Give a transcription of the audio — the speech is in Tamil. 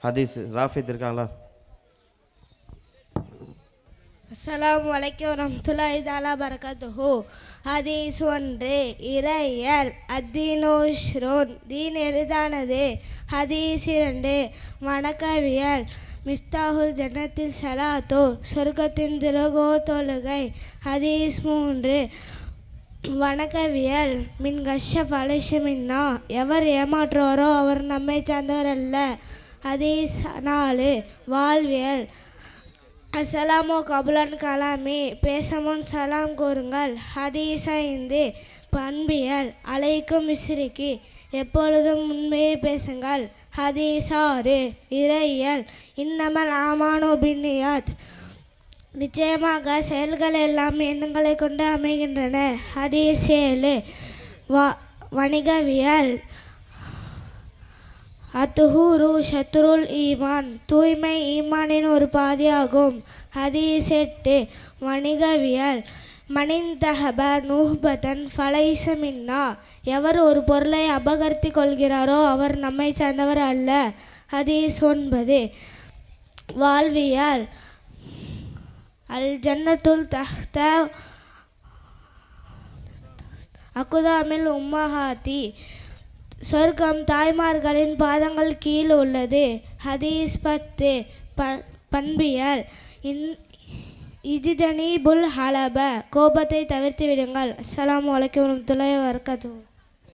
ஹதீஸ் ராஃபித் இருக்காங்களா? அஸ்ஸலாமு அலைக்கும் வரஹ்மத்துல்லாஹி தஆலா பரகாத்துஹு. ஹதீஸ் 1 இறையல் அத்தீனுஷ்ரோன் தீன் எளிதானது. ஹதீஸ் 2 வணக்கவியல் மிஸ்தாஹுல் ஜன்னத்தில் சலாத்தோ சொர்க்கத்தின் திறகோ தொழுகை. ஹதீஸ் 3 வணக்கவியல் மின் கஷ்ஷப் அலைஷமின்னா எவர் ஏமாற்றுவாரோ அவர் நம்மை சார்ந்தவர் அல்ல. ஹதீஸ் 4 வாழ்வியல் அஸ்ஸலாமு கபுலன் கலாமி பேசமுன் சலாம் கூறுங்கள். ஹதீஸ் 5 பண்பியல் அலைக்கும் மிஸ்ரிக்கு எப்பொழுதும் உண்மையை பேசுங்கள். ஹதீஸ் 6 இறையல் இன்னமல் ஆமானு பின்னியாத் நிச்சயமாக செயல்கள் எல்லாம் எண்ணங்களை கொண்டு அமைகின்றன. ஹதீஸ் 7 வணிகவியல் அத்துஹூரு ஷத்ருல் ஈமான் தூய்மை ஈமானின் ஒரு பாதியாகும். ஹதீஸ் 8 வணிகவியல் மனிந்தஹப நூஹ்பதன் ஃபலைஸ மின்னா எவர் ஒரு பொருளை அபகரித்து கொள்கிறாரோ அவர் நம்மை சார்ந்தவர் அல்ல. ஹதீஸ் 9 வாழ்வியல் அல் ஜன்னத்துல் தஹ்த அக்குதாமில் உம்மஹாத்தி சொர்க்கம் தாய்மார்களின் பாதங்கள் கீழ் உள்ளது. ஹதீஸ் 10 பண்பியல் இஜிதனி புல் ஹலப கோபத்தை தவிர்த்து விடுங்கள். அஸ்ஸலாமு அலைக்கும் வரஹ்மத்துல்லாஹி வபரகாத்துஹு.